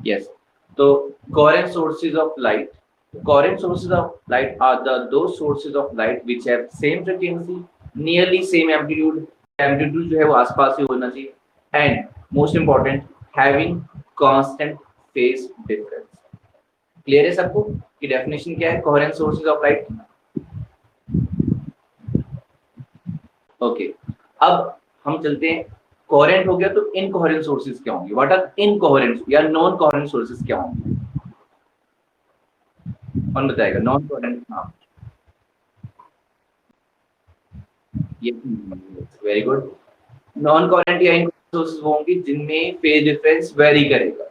Yes. So coherent sources of light. Coherent sources of light are those sources of light which have same frequency, nearly same amplitude. Amplitude जो है वो आसपास ही होना चाहिए. And most important, having constant phase difference. Clear है सबको कि definition क्या है coherent sources of light? Okay. अब हम चलते हैं. कोहेरेंट हो गया तो इनकोहेरेंट सोर्सेज क्या होंगे? व्हाट आर इनकोहेरेंट या नॉन कोहेरेंट सोर्सेज क्या होंगे? कौन बताएगा? Non coherent. हाँ, ये वेरी गुड. नॉन कोहेरेंट या इनकोहेरेंट सोर्सेज होंगे जिनमें फेज डिफरेंस वेरी करेगा.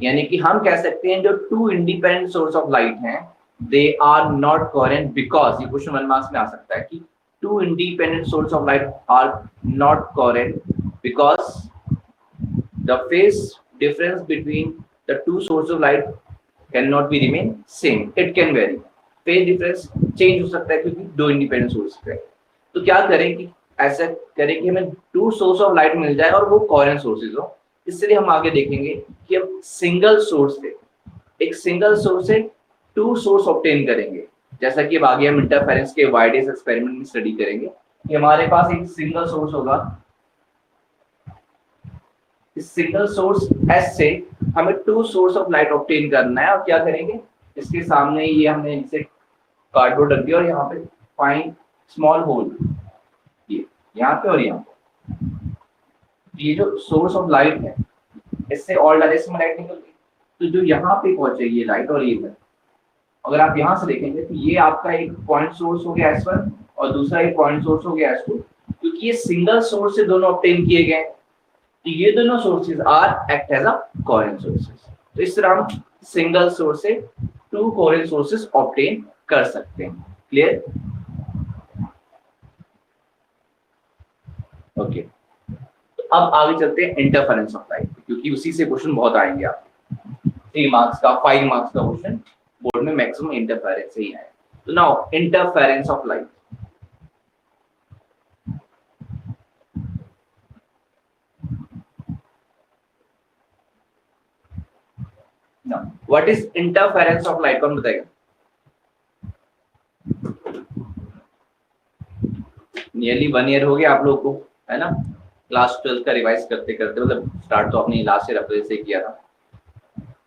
यानी कि हम कह सकते हैं जो two independent source of light हैं they are not coherent because, ये क्वेश्चन 1 मार्क्स में आ सकता है कि two independent sources of light are not coherent because the phase difference between the two sources of light cannot be remain same. It can vary. Phase difference change हो सकता है क्योंकि दो independent sources है. तो क्या करें कि ऐसा करें कि हमें two sources of light मिल जाए और वो coherent sources हो. इसलिए हम आगे देखेंगे कि हम सिंगल सोर्स से, एक सिंगल सोर्स से टू सोर्स ऑब्टेन करेंगे. जैसा कि अब आगे हम इंटरफेरेंस के वाइडेस्ट एक्सपेरिमेंट में स्टडी करेंगे कि हमारे पास एक सिंगल सोर्स होगा. इस सिंगल सोर्स एस से हमें two source of light obtain करना है. और क्या करेंगे, इसके सामने ये हमने इसे कार्डबोर्ड रख दिया और यहाँ पे फाइंड स्मॉल होल, ये यहाँ पे और यहाँ पे. ये जो सोर्स ऑफ लाइट है इससे ऑल डायरेक्शन में लाइट निकलती है. तो जो यहाँ पे पहुंचेगी लाइट और ये, अगर आप यहाँ से देखेंगे तो ये आपका एक पॉइंट सोर्स हो गया S1 और दूसरा एक पॉइंट सोर्स हो गया S2. क्योंकि ये सिंगल सोर्स से दोनों ऑब्टेन किए गए तो ये दोनों sources are act as a coherent sources. तो इस तरह हम सिंगल सोर्स से टू कोहेरेंट सोर्सेज ऑब्टेन कर सकते हैं. क्लियर? ओके. तो अब आगे चलते हैं इंटरफेरेंस ऑफ लाइट, क्योंकि उसी से क्वेश्चन बहुत आएंगे आपको. 3 मार्क्स का 5 मार्क्स का क्वेश्चन बोर्ड में मैक्सिमम इंटरफेरेंस ही है. तो now interference of light. Now what is interference of light? कौन बताएगा? नियरली 1 ईयर हो गया आप लोगों को, है ना, क्लास 12 का रिवाइज करते करते. मतलब स्टार्ट तो आपने लास्ट ईयर अप्रैल से किया था.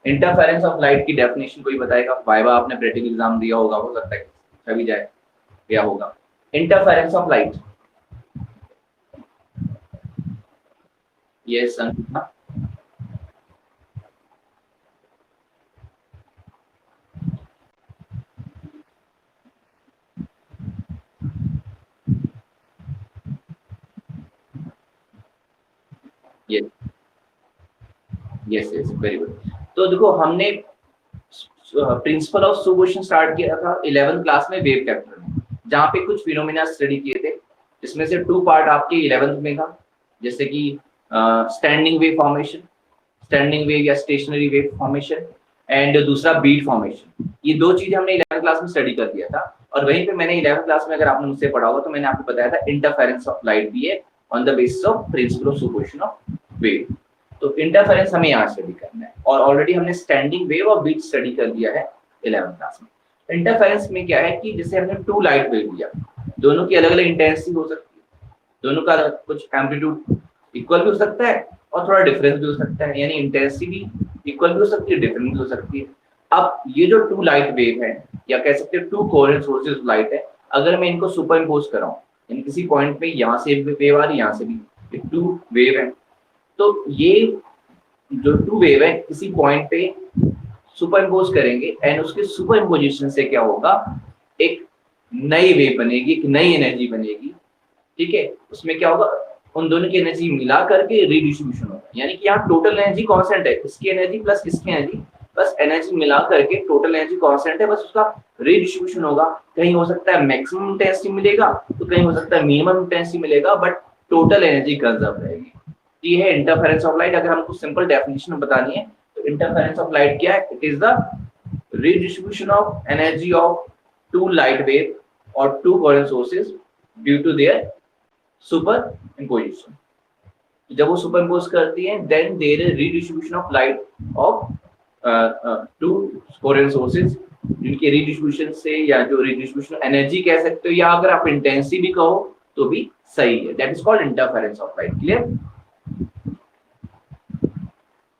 इंटरफेरेंस ऑफ लाइट की डेफिनेशन कोई बताएगा? वाइवा आपने प्रैक्टिकल एग्जाम दिया होगा, हो सकता है सभी जाए क्या होगा. Interference of light. Yes Sangeeta. Yes yes yes, very good. तो देखो हमने प्रिंसिपल ऑफ सुपोजिशन स्टार्ट किया था 11th क्लास में वेव कैप्चर में, जहाँ पे कुछ फिनोमेना स्टडी किए थे. जिसमें से 2 पार्ट आपके 11th में था, जैसे कि standing wave formation, standing wave या स्टेशनरी वेव फॉर्मेशन, एंड दूसरा बीट फॉर्मेशन. ये 2 चीजें हमने 11th क्लास में स्टडी कर दिया था. और वहीं पे मैंने 11th क्लास में, अगर आपने मुझसे पढ़ा होगा तो मैंने आपको बताया था इंटरफेरेंस ऑफ लाइट भी है on the basis of principle of superposition of wave. तो इंटरफेरेंस हमें यहाँ स्टडी करना है. और ऑलरेडी हमने स्टैंडिंग वेव और बीट स्टडी कर दिया है 11th क्लास में. इंटरफेरेंस में क्या है कि जैसे हमने 2 लाइट वेव लिया, दोनों की अलग अलग इंटेंसिटी हो सकती है, दोनों का कुछ एम्पलीट्यूड इक्वल भी हो सकता है और थोड़ा डिफरेंस भी हो सकता है. यानी इंटेंसिटी भी इक्वल भी हो सकती है, डिफरेंस भी हो सकती है. अब ये जो 2 लाइट वेव है, या कह सकते हैं 2 कोहेरेंट सोर्सेज ऑफ लाइट है, अगर मैं इनको सुपर इम्पोज कराऊं, यानी किसी पॉइंट पे यहाँ से वेव आ रही है, यहाँ से भी 2 वेव है, तो ये जो 2 वेव है किसी पॉइंट पे सुपर इम्पोज करेंगे एंड उसके सुपर इम्पोजिशन से क्या होगा, एक नई वेव बनेगी, एक नई एनर्जी बनेगी. ठीक है, उसमें क्या होगा, उन दोनों की एनर्जी मिला करके रिडिस्ट्रीब्यूशन होगा. यानी कि यहाँ टोटल एनर्जी कांस्टेंट है, इसकी एनर्जी प्लस इसकी एनर्जी प्लस एनर्जी मिला करके टोटल एनर्जी कांस्टेंट है, बस उसका रिडिस्ट्रीब्यूशन होगा. कहीं हो सकता है मैक्सिमम इंटेंसिटी मिलेगा तो कहीं हो सकता है मिनिमम इंटेंसिटी मिलेगा, बट टोटल एनर्जी कंजर्व रहेगी. ये है इंटरफेरेंस ऑफ लाइट. अगर हमको सिंपल डेफिनेशन बतानी है तो इंटरफेरेंस ऑफ लाइट क्या है? It is the redistribution of energy of 2 light wave or 2 coherent sources due to their superimposition. जब वो सुपर इम्पोज करती है then there is redistribution of light of to coherent sources जिनके redistribution से, या जो रिडिस्ट्रीब्यूशन एनर्जी कह सकते हो, या अगर आप इंटेंसिटी भी कहो तो भी सही है। That is called interference of light. Clear?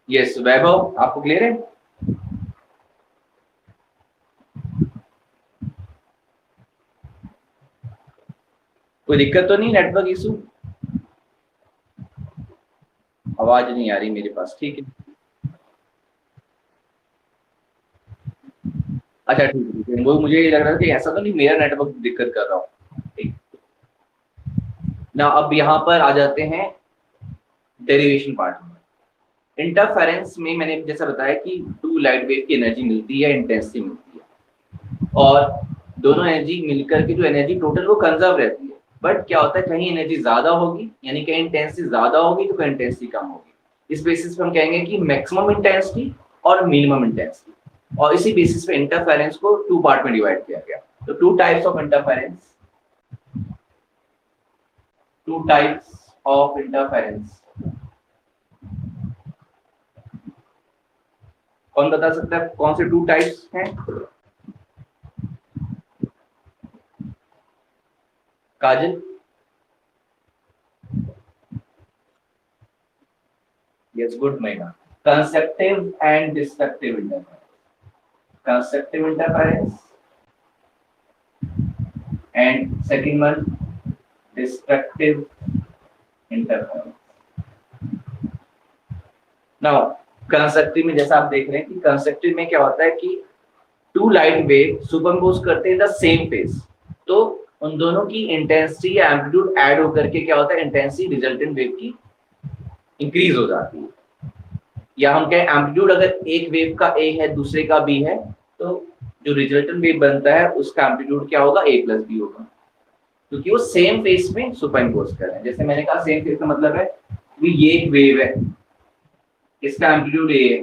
Yes Vaibhav, आपको क्लियर है? कोई दिक्कत तो नहीं? Network issue? आवाज नहीं आ रही मेरे पास, ठीक है। अच्छा ठीक है, वो मुझे लग रहा था कि ऐसा तो नहीं मेरा नेटवर्क दिक्कत कर रहा हूँ। ठीक ना, अब यहाँ पर आ जाते हैं डेरिवेशन पार्ट में। इंटरफेरेंस में मैंने जैसा बताया कि टू लाइट वेव की एनर्जी मिलती है, इंटेंसिटी मिलती है, और दोनों एनर्जी मिलकर के जो एनर्जी टोटल वो कंजर्व रहती है। बट क्या होता है, कहीं एनर्जी ज्यादा होगी, यानी कहीं इंटेंसिटी ज्यादा होगी तो कहीं इंटेंसिटी कम होगी। इस बेसिस पे हम कहेंगे कि मैक्सिमम इंटेंसिटी और मिनिमम इंटेंसिटी, और इसी बेसिस पे इंटरफेरेंस को टू पार्ट में डिवाइड किया गया। तो टू टाइप्स ऑफ इंटरफेरेंस, कौन बता सकता है कौन से टू टाइप्स हैं? काजल? यस, गुड महिला। Constructive and destructive interference. Constructive interference and second one destructive interference. Now constructive में जैसा आप देख रहे हैं कि कंस्ट्रक्टिव में क्या होता है कि टू लाइट वेव सुपरइम्पोज करते हैं द सेम फेज, तो उन दोनों की इंटेंसिटी या एम्पलीट्यूड ऐड होकर के क्या होता है, इंटेंसिटी रिजल्टेंट वेव की इंक्रीज हो जाती है। या हम कहें एम्पलीट्यूड अगर एक वेव का ए है दूसरे का बी है, तो जो रिजल्टेंट वेव बनता है उसका एम्पलीट्यूड क्या होगा, ए प्लस बी होगा, क्योंकि वो सेम फेज में सुपरइम्पोज कर रहे हैं। जैसे मैंने कहा सेम फेज का मतलब है कि ये एक वेव है, इसका एम्पलीट्यूड ए है,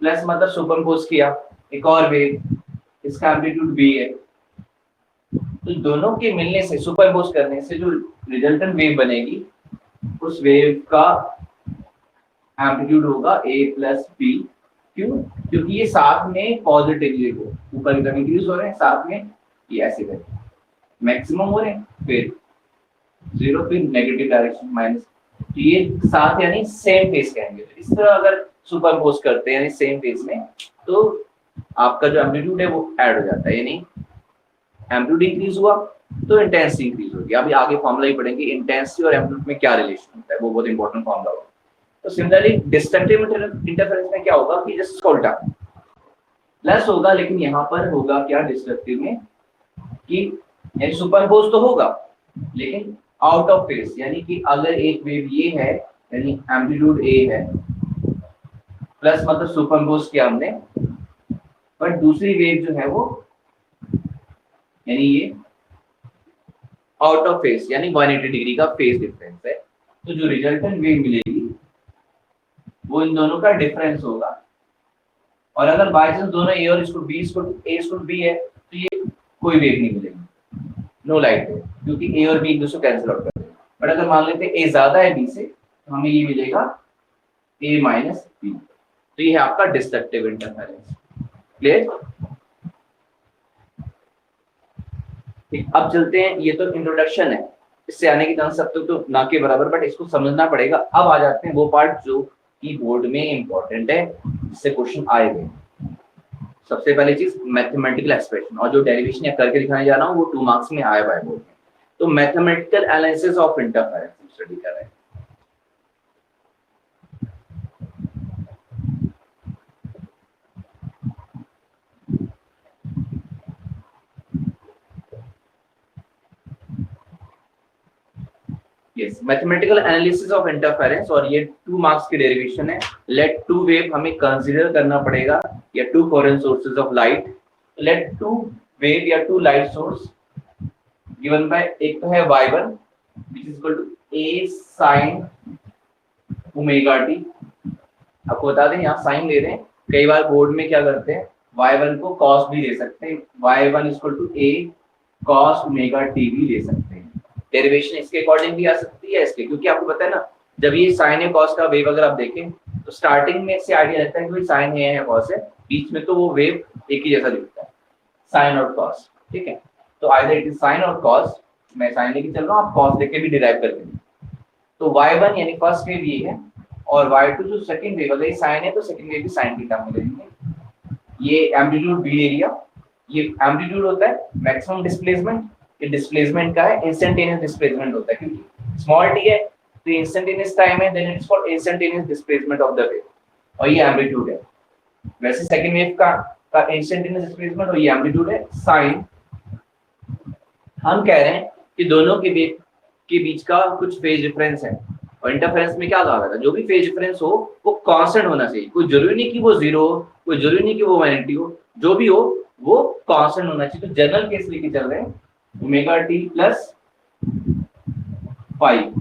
प्लस मतलब सुपरइम्पोज किया एक और वेव, इसका एम्पलीट्यूड बी है, तो दोनों के मिलने से, सुपरइम्पोज करने से जो रिजल्टेंट वेव बनेगी उस वेव का एम्पलीट्यूड होगा ए प्लस बी। क्यों? क्योंकि ये साथ में पॉजिटिवली ऊपर की तरफ इंक्रीज हो रहे हैं, साथ में ये ऐसे करके मैक्सिमम हो रहे हैं, फिर जीरो, फिर नेगेटिव डायरेक्शन माइनस, तो ये साथ यानी सेम फेज कहेंगे। तो इस तरह अगर सुपरइम्पोज करते हैं यानी सेम फेज में, तो आपका जो एम्पलीट्यूड है वो ऐड हो जाता है, यानी एम्पलीट्यूड इंक्रीज हुआ तो इंटेंसिटी इंक्रीज होगी। अभी आगे फॉर्मूला ही पढ़ेंगे इंटेंसिटी और एम्पलीट्यूड में क्या रिलेशन होता है, वो बहुत इंपॉर्टेंट फॉर्मूला होगा। तो सिमिलरली डिस्ट्रक्टिव इंटरफेरेंस में क्या होगा कि जस्ट इसका उल्टा प्लस होगा, लेकिन यहाँ पर होगा क्या डिस्ट्रक्टिव में कि यानी सुपरइम्पोज तो होगा लेकिन आउट ऑफ फेज, यानी कि अगर एक वेव ये है यानी एम्पलीट्यूड ए है, प्लस मतलब सुपरइम्पोज किया हमने, बट दूसरी वेव जो है वो यानी ये आउट ऑफ फेज यानी 180 डिग्री का फेज डिफरेंस है, तो जो रिजल्टेंट वेव मिलेगी वो इन दोनों का डिफरेंस होगा। और अगर बाय चांस दोनों ए और इसको बी है तो ये कोई वेव नहीं मिलेगी, नो लाइट वेव, क्योंकि ए और बी एक दूसरे को कैंसिल आउट कर देंगे। बट अगर मान लेते हैं ए ज्यादा है बी से, तो हमें ये मिलेगा ए माइनस बी, तो ये है आपका डिस्ट्रक्टिव इंटरफेरेंस। क्लियर? ठीक, अब चलते हैं, ये तो इंट्रोडक्शन है, इससे आने की चांस सब तो ना के बराबर, बट इसको समझना पड़ेगा। अब आ जाते हैं वो पार्ट जो की बोर्ड में इंपॉर्टेंट है, जिससे क्वेश्चन आएंगे। सबसे पहली चीज मैथमेटिकल एक्सप्रेशन, और जो डेरिवेशन या करके दिखाने जा रहा हूँ वो 2 मार्क्स में आया हुआ है बोर्ड में। तो mathematical analysis of interference study कर रहे हैं। Yes, mathematical analysis of interference, और ये 2 मार्क्स की डेरिवेशन है। लेट टू वेव हमें कंसीडर करना पड़ेगा या two coherent sources of light. Let two wave या two light source given by, एक तो है y1 which is equal to a sin omega t। आपको बता दें यहाँ साइन ले रहे हैं, कई बार बोर्ड में क्या करते हैं y1 को cos भी ले सकते हैं, y1 is equal to a cos omega t भी ले सकते हैं। डेरिवेशन इसके अकॉर्डिंग भी आ सकती है इसके, क्योंकि आपको पता है ना, जब ये साइन या कॉस का वेव अगर आप देखें तो स्टार्टिंग में से आइडिया रहता है कि साइन ए है कॉस है, बीच में तो वो वेव एक ही जैसा दिखता है, साइन और कॉस, ठीक है। तो आइदर इट इज साइन और कॉस, मैं साइन लेके चल रहा हूँ, आप कॉस लेके भी डिराइव करके। तो y1 यानी फर्स्ट वेव ये है, और y2 जो सेकंड वेव है, साइन है तो सेकंड वेव भी साइन की टर्म में लेंगे। ये एम्पलीट्यूड बी एरिया, ये एम्पलीट्यूड होता है मैक्सिमम डिस्प्लेसमेंट, ये डिस्प्लेसमेंट का है, इंस्टेंटेनियस डिस्प्लेसमेंट होता है क्योंकि स्मॉल टी है तो इंस्टेंटेनियस टाइम है, then it is called instantaneous displacement of the wave, और ये एम्पलीट्यूड है। वैसे सेकंड वेव का इंस्टेंटेनियस डिस्प्लेसमेंट और ये एम्पलीट्यूड है साइन। हम कह रहे हैं कि दोनों के वेव के बीच का कुछ फेज डिफरेंस है, और इंटरफेरेंस में क्या कहा गया था, जो भी फेज डिफरेंस हो वो कांस्टेंट होना चाहिए, कोई जरूरी नहीं कि वो जीरो हो, कोई जरूरी नहीं कि वो 180 हो, जो भी हो वो कांस्टेंट होना चाहिए। तो जनरल केस लेके चल रहे हैं ओमेगा टी प्लस 5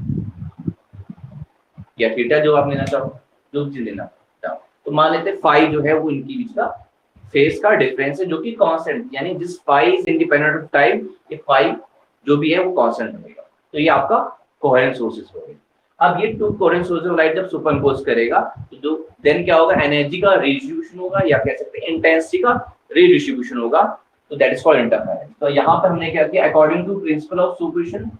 या थीटा, जो आप लेना चाहो, जो भी लेना चाहो, तो मान लेते हैं 5 जो है वो इनके बीच का फेज का डिफरेंस है, जो कि कांस्टेंट, यानी जिस 5 इज इंडिपेंडेंट ऑफ टाइम, ये 5 जो भी है वो कांस्टेंट रहेगा। तो ये आपका कोहेरेंट सोर्सेस हो गए। अब ये टू कोहेरेंट सोर्सेस लाइट जब सुपरइम्पोज करेगा तो देन क्या होगा, एनर्जी का रिडिस्ट्रीब्यूशन होगा, या कह सकते हैं इंटेंसिटी का रिडिस्ट्रीब्यूशन होगा, तो दैट इज कॉल्ड इंटरफेरेंस। तो यहाँ पर हमने क्या किया, according to principle of superposition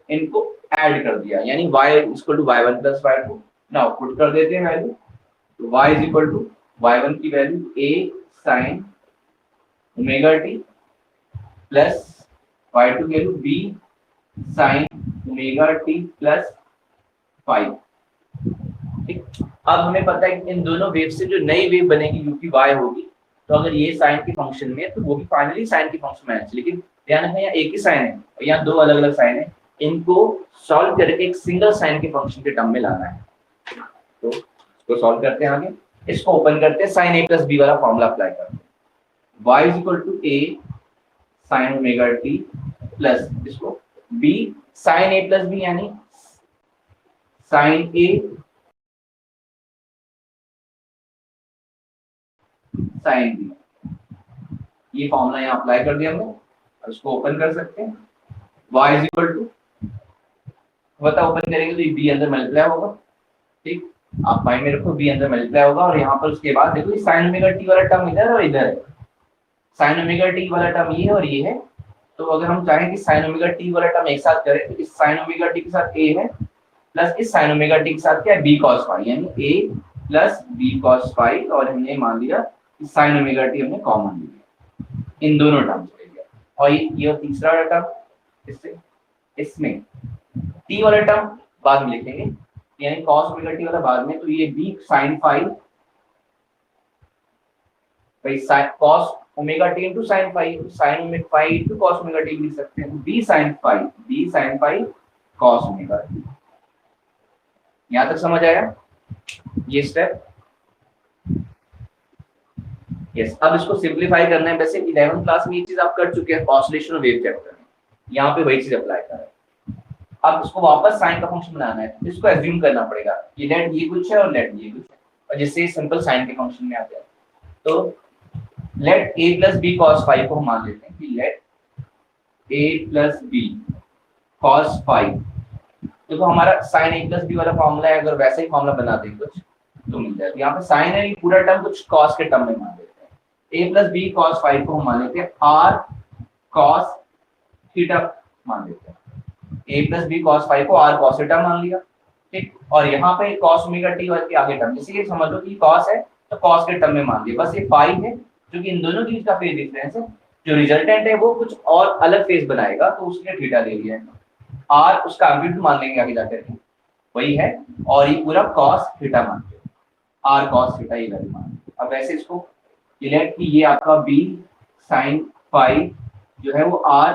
इनको ऐड कर दिया, यानी y equal to y1 plus y2, now put कर देते हैं वैल्यू, तो y is equal to y1 की value a sin omega t plus y2 की value b sin omega t plus 5, ठीक। अब हमें पता है कि इन दोनों वेव से जो नई वेव बनेगी u की y होगी, तो अगर ये साइन के फंक्शन में है तो वो भी फाइनली साइन के फंक्शन में आना चाहिए, लेकिन ध्यान रखना यहाँ एक ही साइन है और यहाँ दो अलग अलग साइन है, इनको सॉल्व करके एक सिंगल साइन के फंक्शन के टर्म में लाना है। तो इसको सॉल्व करते हैं आगे, इसको ओपन करते हैं, साइन a प्लस बी वाला फॉर्मूला अप्लाई करते हैं, y is equal to a sin omega t plus इसको b sin a plus b, यानी sin a sin b, ये फॉर्मूला यहाँ अप्लाई कर दिया हमने, और इसको ओपन कर सकते हैं। y इज इक्वल टू, बता ओपन करेंगे तो ये b अंदर मल्टीप्लाई होगा, ठीक, आप बाई में रखो, b अंदर मल्टीप्लाई होगा, और यहाँ पर उसके बाद देखो ये sin ओमेगा t वाला टर्म इधर और इधर है, sin ओमेगा t वाला टर्म ये है और ये है, तो अगर हम चाहें कि sin ओमेगा t वाला टर्म एक साथ करें तो इस sin ओमेगा t के साथ a है प्लस इस sin ओमेगा t के साथ क्या है b cos phi, यानी a plus b cos phi, और हमने मान लिया कि sin ओमेगा t हमने कॉमन लिया, इन दोनों टर्म्स ले लिया, और ये तीसरा वाला टर्म इससे इसमें t वाला टर्म बाद में लिखेंगे, यानी cos ओमेगा t वाला बाद में, तो ये b sin phi भाई cos omega t into sin phi, sin omega phi into cos omega t लिख सकते हैं, b sin phi cos omega t। यहां तक समझ आया ये स्टेप? यस। अब इसको सिंपलीफाई करना है, वैसे 11th क्लास में ये चीज आप कर चुके हैं ऑसिलेशन और वेव चैप्टर में, यहाँ पे वही चीज अप्लाई कर रहे हैं। अब इसको वापस साइन का फंक्शन बनाना है, तो इसको एज्यूम करना पड़ेगा ये लेट ये कुछ है और लेट ये कुछ है, और जिससे सिंपल साइन के फंक्शन में आ जाए। तो let a plus B cos phi को हम मान लेते हैं कि let a plus B cos phi, देखो हमारा साइन a प्लस बी वाला फॉर्मूला है, अगर वैसे ही फॉर्मूला बना दें कुछ तो मिल जाए। यहाँ पे साइन है, ये पूरा टर्म कुछ कॉस के टर्म में मान लेते हैं, a plus B cos phi को हम मान लेते हैं r कॉस थीटा मान लेते हैं, a plus B cos phi को r कॉस थीटा मान लिया, ठीक। और यहाँ पे कॉस ओमेगा टी वाले के आगे टर्म, जैसे ये समझ लो कि कॉस है तो कॉस के टर्म में मान लिया, बस ये फाइव है क्योंकि इन दोनों के बीच का फेज डिफरेंस है, जो रिजल्टेंट है वो कुछ और अलग फेज बनाएगा तो उसके थीटा ले लिया है, r उसका एम्पलीट्यूड मान लेंगे आगे जाकर के वही है, और ये पूरा cos थीटा मान लिया, r cos थीटा ये वैल्यू मान। अब वैसे इसको लेट कि ये आपका b sin phi जो है वो r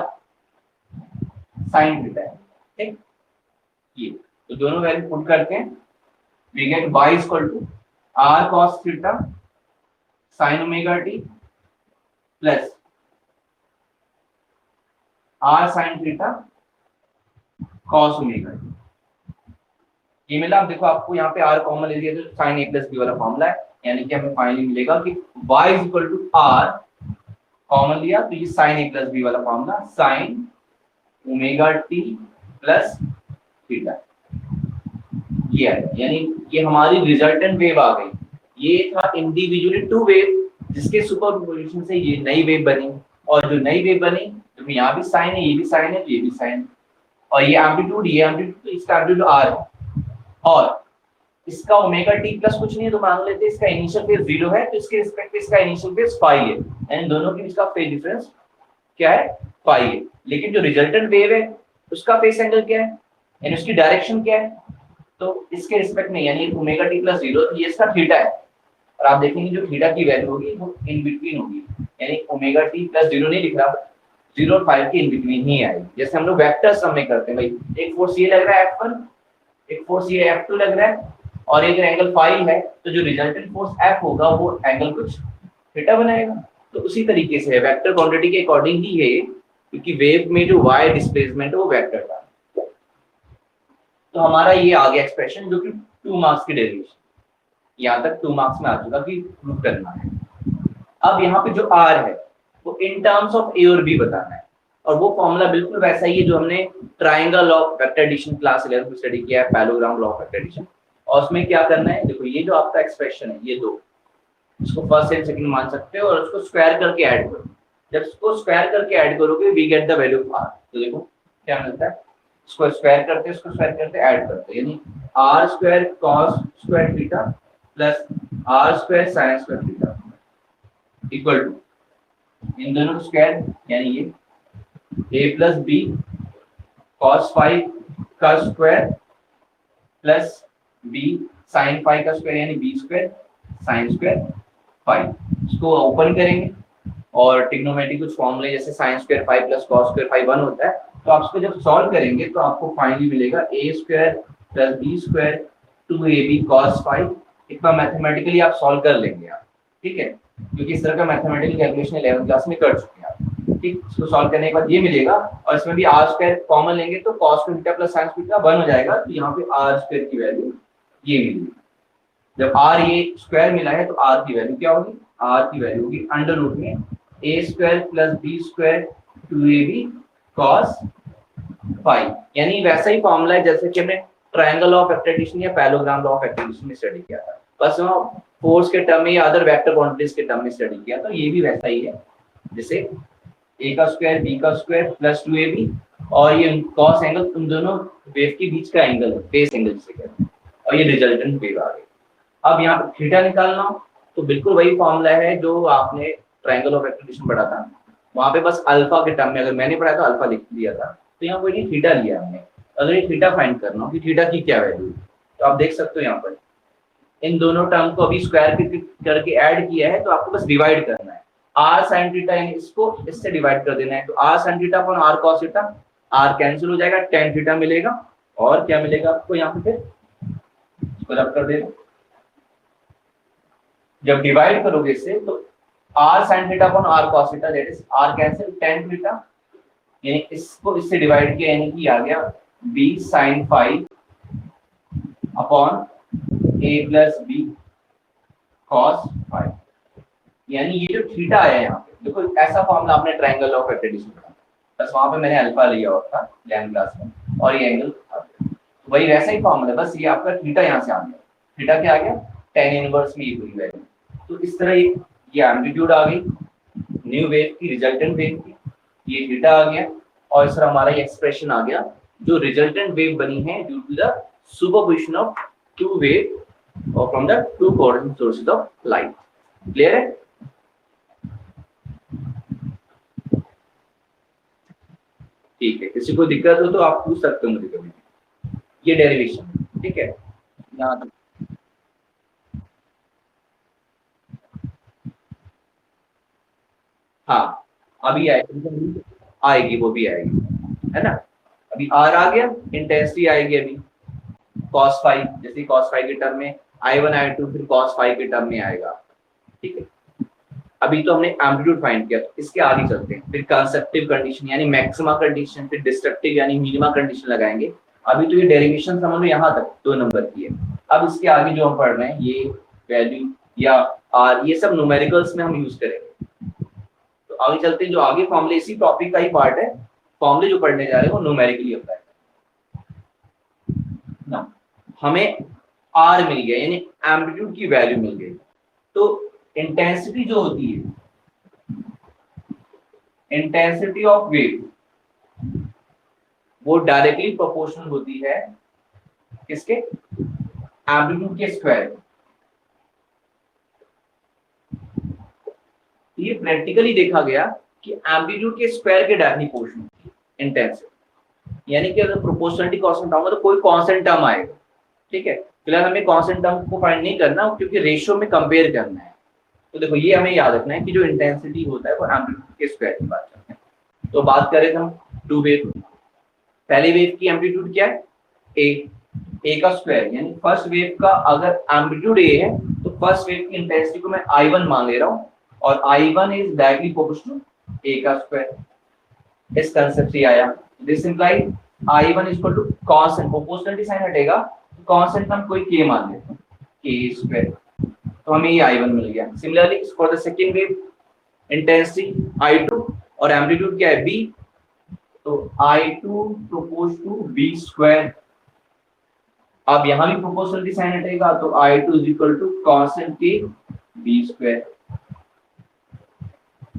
sin थीटा है, ठीक। ये तो दोनों वैल्यू पुट करते हैं, we get y equal to r cos theta sin omega t plus r sin theta cos omega t। ये मिला। अब देखो आपको यहाँ पे r कॉमन ले लिया तो sin a प्लस b वाला फॉर्मूला है, यानी कि हमें फाइनली मिलेगा कि y is equal to r common लिया तो ये sin a प्लस b वाला formula sin omega t plus theta, ये आया, यानी ये हमारी रिजल्टेंट वेव आ गई। ये था इंडिविजुअली टू वेव जिसके सुपरपोजिशन से ये नई वेव बनी, और जो नई वेव बनी तो यहाँ भी साइन है, ये भी साइन है, ये भी साइन है, और ये एम्पलीट्यूड, ये एम्पलीट्यूड, इसका एम्पलीट्यूड आर है, और इसका ओमेगा टी प्लस कुछ नहीं है, तो मान लेते हैं इसका इनिशियल फेज 0 है, तो इसके रिस्पेक्ट में इसका इनिशियल फेज फाई है, यानी दोनों के बीच का फेज डिफरेंस क्या है, फाई है। लेकिन जो रिजल्टेंट वेव है उसका फेज एंगल क्या है, यानी उसकी डायरेक्शन क्या है, तो इसके रिस्पेक्ट में यानी ओमेगा टी प्लस 0, ये इसका थीटा है, और आप देखेंगे जो थीटा की वैल्यू होगी वो इन बिटवीन होगी, यानी ओमेगा टी प्लस 0 नहीं लिख रहा, 0 और 5 के इन बिटवीन ही आएगी। जैसे हम लोग वेक्टर सम में करते हैं भाई, एक फोर्स ये लग रहा है F1, एक फोर्स ये F2 लग रहा है, और ये एंगल फाई है, तो जो रिजल्टेंट फोर्स F होगा वो एंगल कुछ थीटा बनाएगा। तो उसी तरीके से वेक्टर क्वांटिटी के अकॉर्डिंग ही है, क्योंकि वेव में जो y डिस्प्लेसमेंट है वो वेक्टर था। तो हमारा ये आ गया एक्सप्रेशन, जो कि 2 मार्क्स की डेरिवेशन, यहाँ तक 2 मार्क्स में आ चुका कि प्रूव करना है। अब यहाँ पे जो r है वो इन टर्म्स ऑफ a और b बताना है, और वो फॉर्मूला बिल्कुल वैसा ही है जो हमने triangle of vector addition class 11 में स्टडी किया है, parallelogram law of vector addition. और उसमें क्या करना है, देखो ये जो आपका एक्सप्रेशन है, ये दो, इसको फर्स्ट एंड सेकंड मान सकते हो, और उसको स्क्वायर करके ऐड करो। जब इसको स्क्वायर करके ऐड करोगे we get the value of r। तो देखो क्या मिलता है, इसको स्क्वायर करते हैं, इसको स्क्वायर करते ऐड करते हैं, यानी r square cos square theta plus r square sin square theta equal to इन दोनों स्क्वायर, यानी ये a plus b cos phi का square plus b sin phi का स्क्वायर, यानी b square sin square phi. इसको ओपन करेंगे और ट्रिग्नोमेट्री कुछ फॉर्मूले जैसे sin square phi plus cos square phi 1 होता है, तो आप इसको जब सॉल्व करेंगे तो आपको फाइनली मिलेगा a square plus b square 2ab cos phi. इतना मैथमेटिकली आप सॉल्व कर लेंगे आप, ठीक है, क्योंकि इस तरह का मैथमेटिकल कैलकुलेशन 11th क्लास में कर चुके हैं आप, ठीक। इसको सॉल्व करने के बाद ये मिलेगा, और इसमें भी r स्क्वायर कॉमन लेंगे तो cos square theta plus sin square theta 1 हो जाएगा, तो यहाँ पे r स्क्वायर की वैल्यू ये मिलेगी। जब r ये स्क्वायर मिला है तो r की वैल्यू क्या होगी, r की वैल्यू होगी अंडर रूट में a square plus b square 2ab cos phi, यानी वैसा ही फॉर्मूला है जैसे कि हमने ट्रायंगल ऑफ वेक्टर एडिशन या parallelogram law of vector addition में स्टडी किया था, बस वहाँ फोर्स के टर्म में या अदर वेक्टर क्वांटिटीज के टर्म में स्टडी किया, तो ये भी वैसा ही है, जैसे a का स्क्वायर b का स्क्वायर प्लस 2ab, और ये cos एंगल उन दोनों वेव के बीच का एंगल है, फेस एंगल जिसे कहते हैं, और ये रिजल्टेंट वेव आ गई। अब यहाँ पे थीटा निकालना हो तो बिल्कुल वही फॉर्मूला है जो आपने ट्रायंगल ऑफ वेक्टर एडिशन पढ़ा था, वहाँ पे बस अल्फा के टर्म में, अगर मैंने पढ़ा था अल्फा लिख दिया था, तो यहाँ पर थीटा लिया हमने। अगर ये थीटा फाइंड करना हो कि थीटा की क्या वैल्यू है, तो आप देख सकते हो यहाँ पर इन दोनों टर्म को अभी स्क्वायर करके ऐड किया है, तो आपको बस डिवाइड करना है, r sin थीटा यानी इसको इससे डिवाइड कर देना है, तो r sin theta upon r cos theta, r cancel हो जाएगा, tan थीटा मिलेगा, और क्या मिलेगा आपको यहाँ पे, फिर इसको रब कर देना। जब डिवाइड करोगे इससे तो r sin theta upon r cos theta, that is r cancel, tan theta, यानी इसको इससे डिवाइड किया, यानी कि आ गया b sin phi upon a plus b cos phi, यानी ये जो थीटा आया यहाँ पे, देखो ऐसा फॉर्मूला आपने ट्रायंगल ऑफ वेक्टर एडिशन पढ़ा, बस वहां पे मैंने अल्फा लिया हुआ था 11th क्लास में, और ये एंगल वही वैसा ही फॉर्मूला, बस ये आपका थीटा यहाँ से आ गया, थीटा क्या आ गया, tan इनवर्स में ये पूरी वैल्यू। तो इस तरह ये एम्पलीट्यूड आ गई न्यू वेव की, रिजल्टेंट वेव की, ये थीटा आ गया, और इस तरह हमारा ये एक्सप्रेशन आ गया जो रिजल्टेंट वेव बनी है due to the superposition of two wave और from the two coordinate sources of light. Clear है? ठीक है, किसी को दिक्कत हो तो आप पूछ सकते हो मुझे कभी। ये डेरिवेशन, ठीक है, यहाँ तक। हाँ, अभी आएगी, वो भी आएगी, है ना। अभी आर आ गया, इंटेंसिटी आएगी अभी cos फाई, जैसे cos फाई के टर्म में I1 I2 फिर cos फाई के टर्म में आएगा, ठीक है। अभी तो हमने एम्पलीट्यूड फाइंड किया, तो इसके आगे चलते हैं, फिर कंसेप्टिव कंडीशन यानी मैक्सिमा कंडीशन, फिर डिस्ट्रक्टिव यानी मिनिमा कंडीशन लगाएंगे। अभी तो ये डेरिवेशन समझ लो यहाँ तक 2 नंबर की है। अब इसके आगे जो हम पढ़ रहे हैं ये वैल्यू या आर, ये सब न्यूमेरिकल्स में हम यूज करेंगे। तो आगे चलते हैं, जो आगे फॉर्मूले इसी टॉपिक का ही पार्ट है, फॉर्मूले जो पढ़ने जा रहे हैं वो न्यूमेरिकली अप्लाई ना। हमें आर मिल गया, यानी एम्पलीट्यूड की वैल्यू मिल गई। तो इंटेंसिटी जो होती है, इंटेंसिटी ऑफ वेव, वो डायरेक्टली प्रोपोर्शनल होती है किसके, एम्पलीट्यूड के स्क्वायर। ये प्रैक्टिकली देखा गया कि एम्पलीट्यूड के स्क्वायर के डायरेक्टली प्रोपोर्शनल होती है इंटेंसिटी। यानी कि अगर प्रोपोर्शनलिटी कांस्टेंट आऊंगा तो कोई कांस्टेंट टर्म आएगा, ठीक है। फिलहाल हमें कांस्टेंट टर्म को फाइंड नहीं करना, क्योंकि रेशियो में कंपेयर करना है। तो देखो ये हमें याद रखना है कि जो इंटेंसिटी होता है वो एम्पलीट्यूड के स्क्वायर की बात करते हैं। तो बात करें हम टू वेव, पहली वेव की एम्पलीट्यूड क्या है, ए का स्क्वायर, यानी फर्स्ट वेव का अगर एम्पलीट्यूड ए है तो फर्स्ट वेव की इंटेंसिटी को मैं I1 मान ले रहा हूँ, और I1 is directly proportional to A का स्क्वायर। इस कंसेप्ट से आया, this implies I1 equal to constant, proportionality sign हटेगा तो कांस्टेंट हम कोई k मान लेते हैं, k स्क्वायर, तो हमें ये I1 मिल गया। Similarly for the second wave, intensity I2 और एम्पलीट्यूड क्या है, b, तो I2 प्रोपोर्श टू b स्क्वायर। अब यहां भी प्रोपोर्शनलिटी साइन हटेगा तो I2 is equal to constant के b स्क्वायर।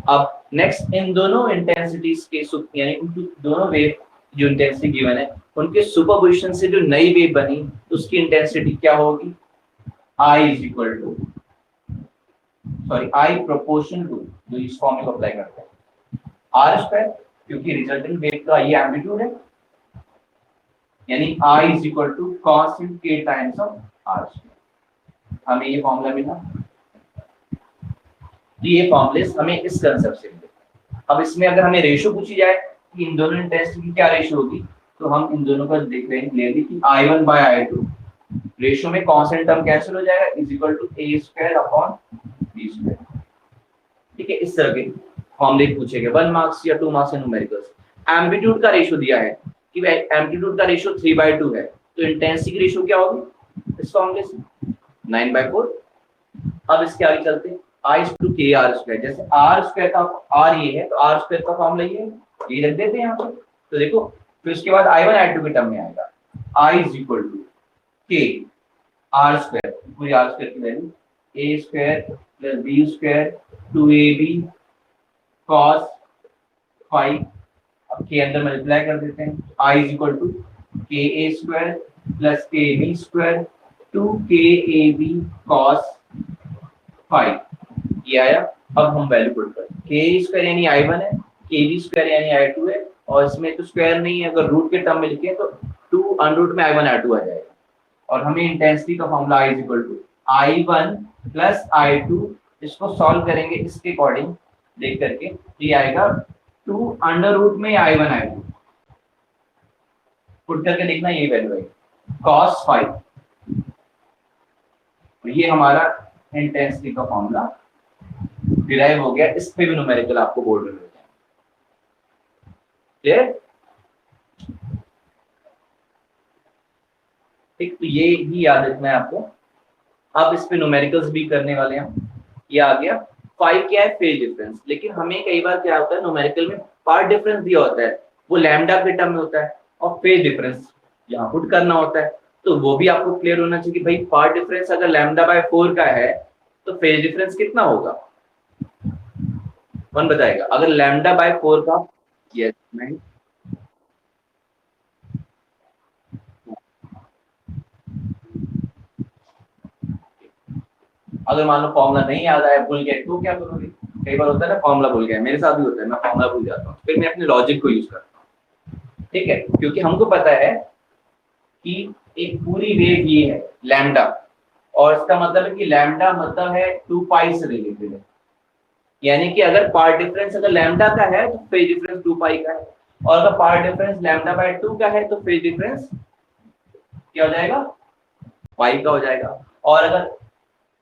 अब नेक्स्ट इन दोनों इंटेंसिटीज के यानी दोनों वेव जो इंटेंसिटी गिवन है उनके सुपरपोजिशन से जो नई वेव बनी तो उसकी इंटेंसिटी क्या होगी, I is equal to, sorry I proportional to, जो इस फॉर्मूला को अप्लाई करते हैं, r स्क्वायर, क्योंकि रिजल्टेंट वेव का ये एम्पलीट्यूड है, यानी I is equal to constant k times of r square. हमें ये फॉर्मूला मिला, ये फॉर्मूले हमें इस कंसेप्ट से मिले। अब इसमें अगर हमें रेशियो पूछी जाए कि इन दोनों इंटेंसिटी की क्या रेशियो होगी, तो हम इन दोनों का देख रहे हैं क्लियरली कि I1 by I2, रेशियो में कांस्टेंट टर्म कैंसिल हो जाएगा, is equal to a square upon b square. ठीक है, इस तरह के फॉर्मूले पूछेंगे 1 मार्क्स या 2 मार्क्स के न्यूमेरिकल्स। एम्पलीट्यूड का रेशियो दिया है कि एम्पलीट्यूड का रेशियो 3/2 है, तो इंटेंसिटी की रेशियो क्या होगी इस फॉर्मूले से, 9/4। अब इसके आगे चलते हैं, I to k r square, जैसे r स्क्वायर का r ये है तो r स्क्वायर का फॉर्मूला ये रख देते हैं यहाँ पर। तो देखो फिर उसके बाद I1 I2 के टर्म में आएगा, I is equal to k r square, पूरी r स्क्वायर की value a square plus b square 2ab cos phi, अब k अंदर मल्टीप्लाई कर देते हैं, I is equal to ka square plus kb square 2kab cos phi, ये आया। अब हम वैल्यू पुट करें, k स्क्वायर यानी I1 है, kb स्क्वायर यानी I2 है, और इसमें तो स्क्वायर नहीं है, अगर रूट के टर्म में लिखें तो 2 अंडर में I1 I2 आ जाएगा। और हमें इंटेंसिटी का formula I is equal to I1 plus I2, इसको सॉल्व करेंगे इसके अकॉर्डिंग देख करके, ये आएगा 2 अंडर रूट में I1 I2, पुट करके देखना यही वैल्यू आएगी cos phi। ये हमारा इंटेंसिटी का फॉर्मूला डिराइव हो गया। इस पे भी न्यूमेरिकल आपको बोर्ड में मिल जाएगा, क्लियर? ठीक, तो ये ही याद रखना है आपको। अब इस पे न्यूमेरिकल्स भी करने वाले हैं। ये आ गया 5 क्या है, फेज डिफरेंस। लेकिन हमें कई बार क्या होता है, न्यूमेरिकल में पार्ट डिफरेंस दिया होता है, वो लैम्डा के टर्म में होता है, और फेज डिफरेंस यहाँ पुट करना होता है। तो वो भी आपको क्लियर होना चाहिए कि भाई पार्ट डिफरेंस अगर λ/4 का है तो फेज डिफरेंस कितना होगा, कौन बताएगा? अगर λ/4 का, यस मैं, अगर मान लो फॉर्मूला नहीं याद आया, भूल गए, तो क्या करोगे? कई बार होता है ना फॉर्मूला भूल गया, मेरे साथ भी होता है, मैं फॉर्मूला भूल जाता हूँ, फिर मैं अपने लॉजिक को यूज करता हूँ। ठीक है, क्योंकि हमको पता है कि एक पूरी वेव ये है लैम्डा, और इसका मतलब है कि लैम्डा मतलब है 2 पाई से रिलेटेड है, यानी कि अगर पार्ट डिफरेंस अगर लैम्डा का है तो फेज डिफरेंस 2 पाई का है, और अगर पार्ट डिफरेंस λ/2 का है तो फेज डिफरेंस क्या हो जाएगा, पाई का हो जाएगा। और अगर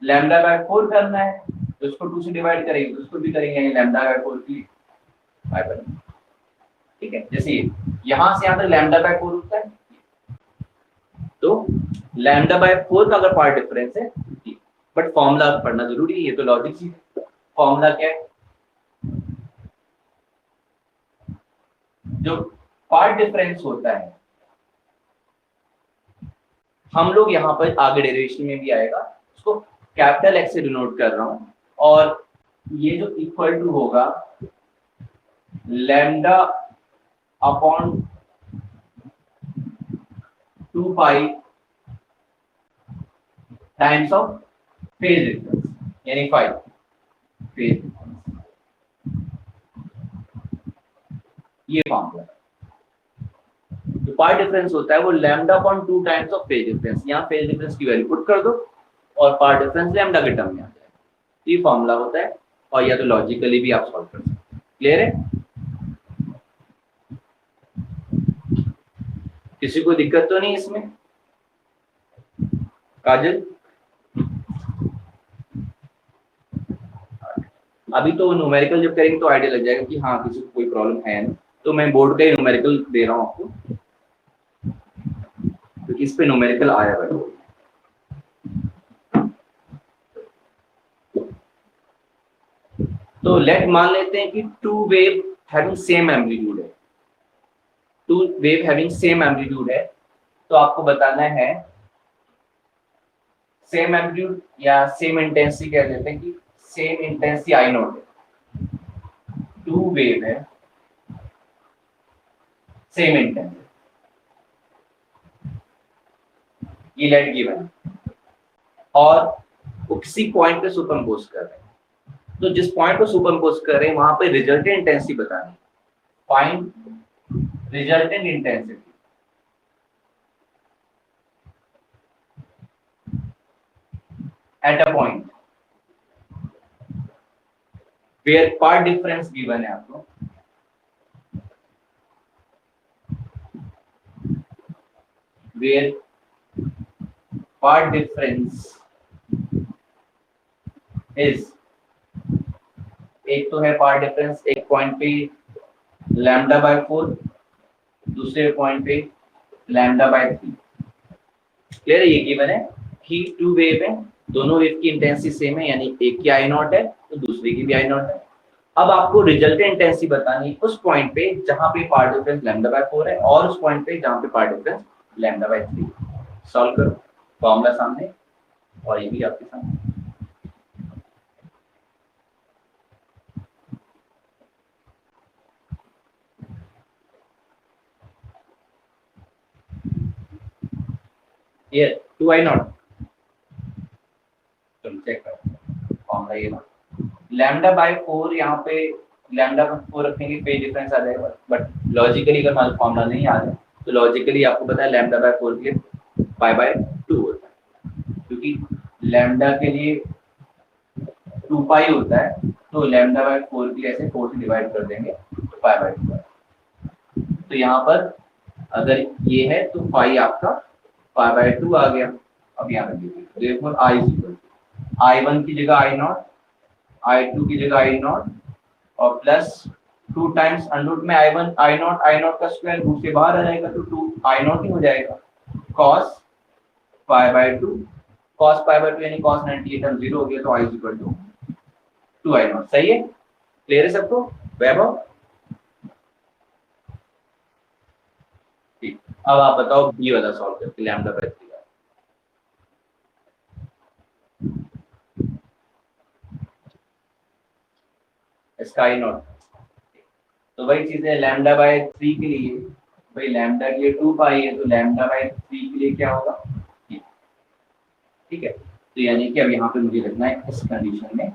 λ/4 करना है तो इसको 2 से डिवाइड करेंगे, तो उसको भी करेंगे λ/4 की पाई पर। ठीक है, जैसे यहां से यहां तक λ/4 होता है, तो λ/4 का अगर पार्ट डिफरेंस है, बट फॉर्मूला पढ़ना जरूरी है, ये तो लॉजिक ही है। फॉर्मूला क्या है, जो पार्ट डिफरेंस होता है हम लोग यहाँ पर आगे डेरिवेशन में भी आएगा, उसको कैपिटल एक्स से डिनोट कर रहा हूँ, और ये जो इक्वल टू होगा lambda upon 2 pi times of phase difference, यानी 5 फेज डिफरेंस। ये फॉर्मूला जो पार्ट डिफरेंस होता है वो lambda upon 2 times of phase difference, यहाँ फेज डिफरेंस की वैल्यू पुट कर दो और पार्ट डिफरेंस लैम्डा के टर्म में आ जाएगा। ये फॉर्मूला होता है, और या तो लॉजिकली भी आप सॉल्व कर सकते हैं। क्लियर है? किसी को दिक्कत तो नहीं इसमें? काजल, अभी तो न्यूमेरिकल जब करेंगे तो आइडिया लग जाएगा कि हाँ किसी को कोई प्रॉब्लम है नहीं। तो मैं बोर्ड का ही न्यूमेरिकल दे रहा हूँ आपको, क्योंकि इस पे न्यूमेरिकल आया हुआ है। तो लेट मान लेते हैं कि two wave having same amplitude है, two wave having same amplitude है, तो आपको बताना है सेम एम्पलीट्यूड या सेम इंटेंसिटी कह देते हैं कि सेम इंटेंसिटी आई नॉट है, टू वेव है सेम इंटेंसिटी, ये लेट गिवन है, और वो किसी पॉइंट पे सुपरइम्पोज कर रहे हैं। तो जिस पॉइंट को सुपरइम्पोज कर रहे हैं वहां पे रिजल्टेंट इंटेंसिटी बतानी, find resultant intensity at a point where path difference given है आपको, वेयर पार्ट डिफरेंस इज, एक तो है पार्ट डिफरेंस एक पॉइंट पे लैम्डा बाय 4, दूसरे पॉइंट पे लैम्डा बाय 3। क्लियर है? ये गिवन है कि टू वेव है, दोनों वेव की इंटेंसिटी सेम है, यानी एक की आई नॉट है तो दूसरे की भी आई नॉट है। अब आपको रिजल्टेंट इंटेंसिटी बतानी उस पॉइंट पे जहां पे पार्ट डिफरेंस लैम्डा बाय 4 है, और उस पॉइंट पे जहां पे path difference lambda by 3। Solve करो, फॉर्मूला सामने और ये भी आपके सामने। ये 2 आई नॉट, चलो चेक करो फॉर्मूला। ये लैम्डा बाय 4, यहाँ पे लैम्डा बाय 4 रखेंगे फेज डिफरेंस आ जाएगा, बट लॉजिकली अगर हमारा फॉर्मूला नहीं आ जाए तो लॉजिकली आपको पता है लैम्डा बाय 4 के लिए पाई बाय 2 होता है, क्योंकि लैम्डा के लिए 2 पाई होता है, तो लैम्डा बाय 4 के लिए ऐसे 4 से डिवाइड कर देंगे तो पाई बाय 2। तो यहाँ पर अगर ये है तो पाई आपका पाई बाय 2 आ गया। अब यहाँ पर देखो आई इक्वल I1 की जगह I नॉट, I2 की जगह I नॉट, और प्लस 2 टाइम्स अंडर में I1 I नॉट का स्क्वायर रूट से बाहर आ जाएगा तो 2 I नॉट ही हो जाएगा, cos pi by 2, cos pi by 2 यानी cos 98 हम 0 हो गया, तो I equal to 2 I naught. सही है? क्लियर है सबको? वैभव ठीक। अब आप बताओ बी वाला सॉल्व करके लैम्डा बाय 3 इसका आई नॉट। तो वही चीज है लैम्डा बाय 3 के लिए, भाई लैम्डा के लिए 2 पाई है तो लैम्डा बाय 3 के लिए क्या होगा, ठीक है। तो यानी कि अब यहाँ पे मुझे रखना है इस कंडीशन में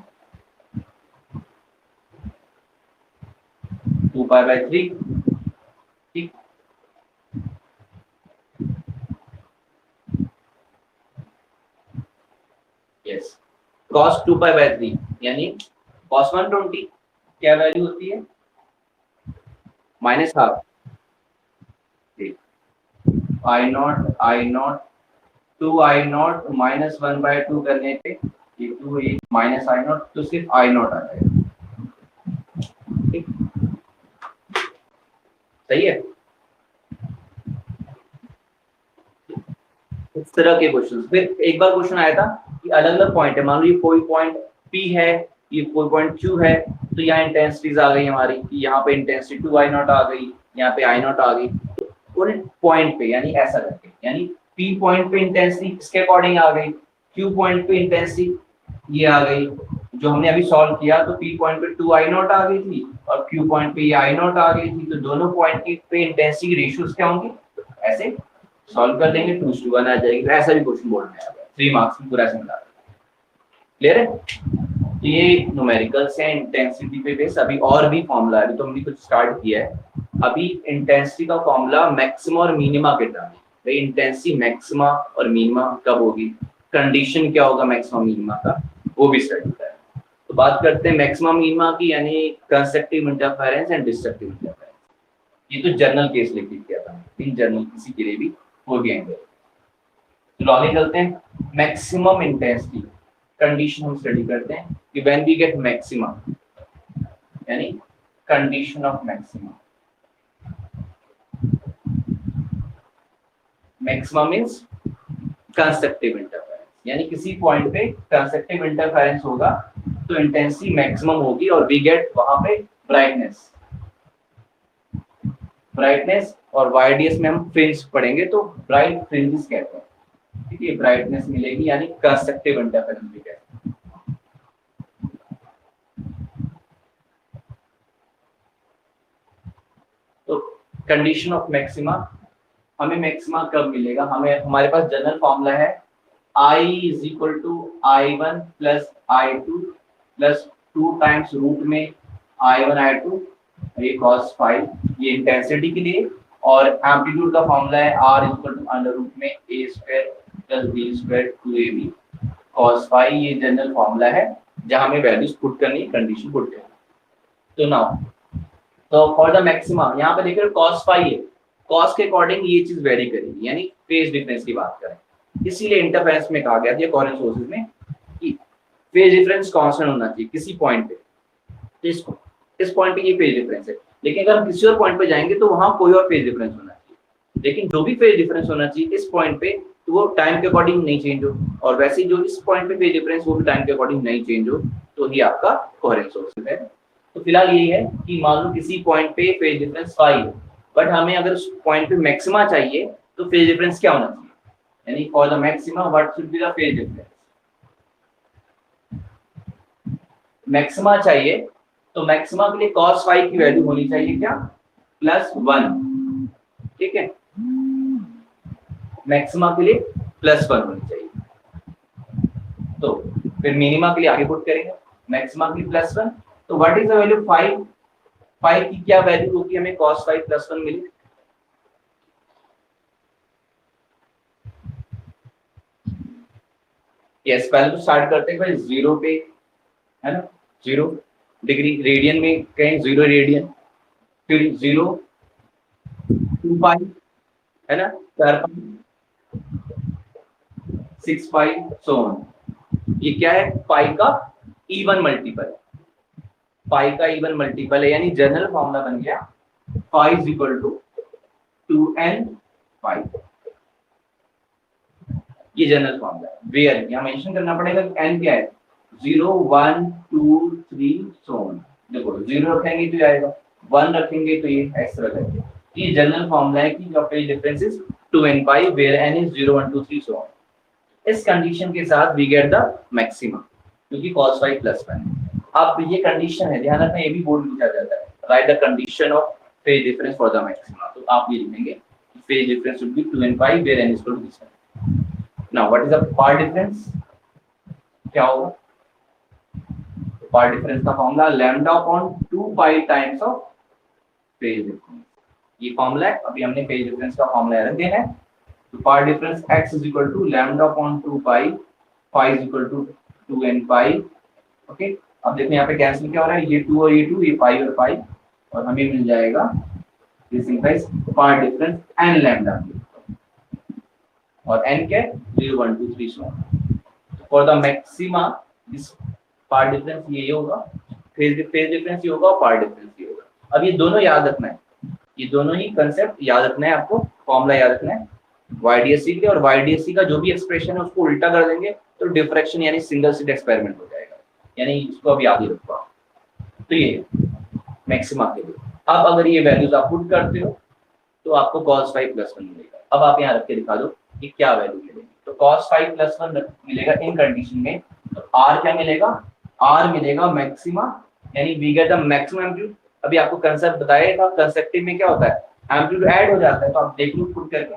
2 पाई बाय 3, ठीक। यस, cos 2 पाई बाय 3 यानी cos 120 क्या वैल्यू होती है, minus half, I naught 2 I naught minus 1 by 2 करने पे ये 2 ये माइनस आई नॉट, तो सिर्फ आई नॉट आ जाएगा, ठीक। सही है? इस तरह के क्वेश्चन। फिर एक बार क्वेश्चन आया था कि अलग अलग पॉइंट है, मान लो ये कोई पॉइंट P है, ये कोई पॉइंट Q है, तो यहाँ इंटेंसिटीज आ गई हमारी, यहाँ पे इंटेंसिटी 2 आई नॉट आ गई, यहाँ पे आई नॉट आ गई, और पॉइंट पे यानी ऐसा करके, यानी P पॉइंट पे इंटेंसिटी इसके अकॉर्डिंग आ गई, Q पॉइंट पे इंटेंसिटी ये आ गई जो हमने अभी सॉल्व किया, तो P पॉइंट पे 2 I नॉट आ गई थी और Q पॉइंट पे ये I नॉट आ गई थी, तो दोनों पॉइंट की पे इंटेंसिटी रेशियोज क्या होंगे, ऐसे सॉल्व कर देंगे 2:1 आ जाएगी। तो ऐसा भी क्वेश्चन बोर्ड में आ गया 3 मार्क्स में पूरा ऐसे मिला। क्लियर है? तो ये न्यूमेरिकल्स हैं इंटेंसिटी पे बेस। अभी और भी फॉर्मूला है, अभी तो हमने कुछ स्टार्ट किया है। अभी इंटेंसिटी का फॉर्मूला मैक्सिमा और मिनिमा के टर्म में, भाई इंटेंसिटी मैक्सिमा और मिनिमा कब होगी, कंडीशन क्या होगा मैक्सिमा मिनिमा का, वो भी स्टडी करना है। तो बात करते हैं मैक्सिमा मिनिमा की, यानी constructive interference and destructive interference. ये तो जनरल केस लिख दिया था, इन जनरल किसी के लिए भी हो गए। तो लॉजिक चलते हैं, मैक्सिमम इंटेंसिटी कंडीशन हम स्टडी करते हैं कि व्हेन वी गेट मैक्सिमा, यानी condition of maxima. Maxima means constructive interference, यानी किसी पॉइंट पे कंस्ट्रक्टिव इंटरफेरेंस होगा तो इंटेंसिटी मैक्सिमम होगी और वी गेट वहां पे ब्राइटनेस। ब्राइटनेस और वाईडीएस में हम फ्रिंज पढ़ेंगे तो ब्राइट फ्रिंजेस कहते हैं, ठीक है, ब्राइटनेस मिलेगी यानी कंस्ट्रक्टिव इंटरफेरेंस भी कहते हैं। तो कंडीशन ऑफ मैक्सिमा, हमें मैक्सिमा कब मिलेगा, हमें हमारे पास जनरल फॉर्मूला है I is equal to I1 plus I2 plus 2 times root में I1 I2 ये cos फाई, ये इंटेंसिटी के लिए, और एम्पलीट्यूड का फॉर्मूला है R is equal to under root में A square plus B square 2AB cos phi, ये जनरल फॉर्मूला है जहां हमें वैल्यूज पुट करनी है, कंडीशन पुट करनी है। तो नाउ तो फॉर द मैक्सिमा यहाँ पे देखिए cos फाई है, cos के अकॉर्डिंग ये चीज वेरी करेगी, यानी फेज डिफरेंस की बात करें, इसीलिए इंटरफेरेंस में कहा गया था कोहेरेंट सोर्सेज में कि फेज डिफरेंस कांस्टेंट होना चाहिए किसी पॉइंट पे। इस पॉइंट पे ये फेज डिफरेंस है, लेकिन अगर हम किसी और पॉइंट पे जाएंगे तो वहां कोई और फेज डिफरेंस होना चाहिए, लेकिन जो भी फेज डिफरेंस होना चाहिए इस पॉइंट पे तो वो टाइम के अकॉर्डिंग नहीं चेंज हो, और वैसे जो इस पॉइंट पे फेज डिफरेंस वो भी टाइम के अकॉर्डिंग नहीं चेंज हो, तो ये आपका कोहेरेंट सोर्सेज है। तो फिलहाल यही है कि मान लो किसी पॉइंट पे फेज डिफरेंस फाई है, बट हमें अगर उस पॉइंट पे मैक्सिमा चाहिए तो फेज डिफरेंस क्या होना चाहिए, यानी for the maxima what should be the phase difference. Maxima चाहिए तो मैक्सिमा के लिए cos फाई की वैल्यू होनी चाहिए क्या, +1, ठीक है, मैक्सिमा के लिए +1 होनी चाहिए। तो फिर मिनिमा के लिए आगे पुट करेंगे, मैक्सिमा के लिए +1, तो what is the value phi की क्या वैल्यू होगी, हमें cos फाई +1 मिली। यस, पहले तो स्टार्ट करते हैं भाई 0 पे, है ना, 0 डिग्री, रेडियन में कहीं 0 रेडियन, फिर 0 2 पाई, है ना, 4 पाई 6 पाई सो ऑन। ये क्या है, पाई का इवन मल्टीपल, पाई का इवन मल्टीपल है, यानी जनरल फॉर्मूला बन गया pi is equal to 2n pi. ये जनरल फॉर्मूला है, वेयर यहाँ मेंशन करना पड़ेगा कि n क्या है, 0 1 2 3 सो ऑन। देखो 0 रखेंगे तो ये आएगा, 1 रखेंगे तो ये इस तरह करके, ये जनरल फॉर्मूला है कि जो phase difference is 2n pi where n is 0 1 2 3 so on. इस कंडीशन के साथ वी गेट द मैक्सिमा, क्योंकि cos फाई +1। अब ये कंडीशन है, ध्यान रखना, ये भी बोर्ड में पूछा जाता है, right the condition of phase difference for the maxima. तो आप ये लिखेंगे phase difference should be 2n pi where n is equal to this. Now what is the path difference, क्या होगा, पार्ट डिफरेंस का formula lambda upon 2 pi times of phase difference. ये formula है, अभी हमने फेज डिफरेंस का formula रख देना है। तो path difference x is equal to lambda upon 2 pi, phi is equal to 2n pi. Okay, अब देखो यहाँ पे कैंसिल क्या हो रहा है, ये 2 और ये 2, ये पाई और पाई, और हमें मिल जाएगा this implies path difference n lambda, और n क्या है 0 1 2 3 so on. For the maxima this path difference ये होगा, फेज डिफरेंस ये होगा और पार्ट डिफरेंस ये होगा। अब ये दोनों याद रखना है, ये दोनों ही कंसेप्ट याद रखना है आपको, फॉर्मूला याद रखना है YDSC के, और YDSC का जो भी एक्सप्रेशन है उसको उल्टा कर देंगे तो डिफ्रैक्शन यानी सिंगल स्लिट एक्सपेरिमेंट हो जाएगा, यानी इसको अब याद ही रखो आप। तो ये मैक्सिमा के लिए अब अगर ये वैल्यूज आप पुट करते हो तो आपको cos फाई +1 मिलेगा। अब आप यहाँ रख के दिखा दो कि क्या वैल्यू मिलेगी। तो cos 5 + 1 मिलेगा इन कंडीशन में। तो r क्या मिलेगा, r मिलेगा मैक्सिमा, यानी we get the maximum amplitude. अभी आपको कंसेप्ट बताया था, कंसेप्टिव में क्या होता है, एम्पलीट्यूड ऐड हो जाता है। तो आप देख लो पुट करके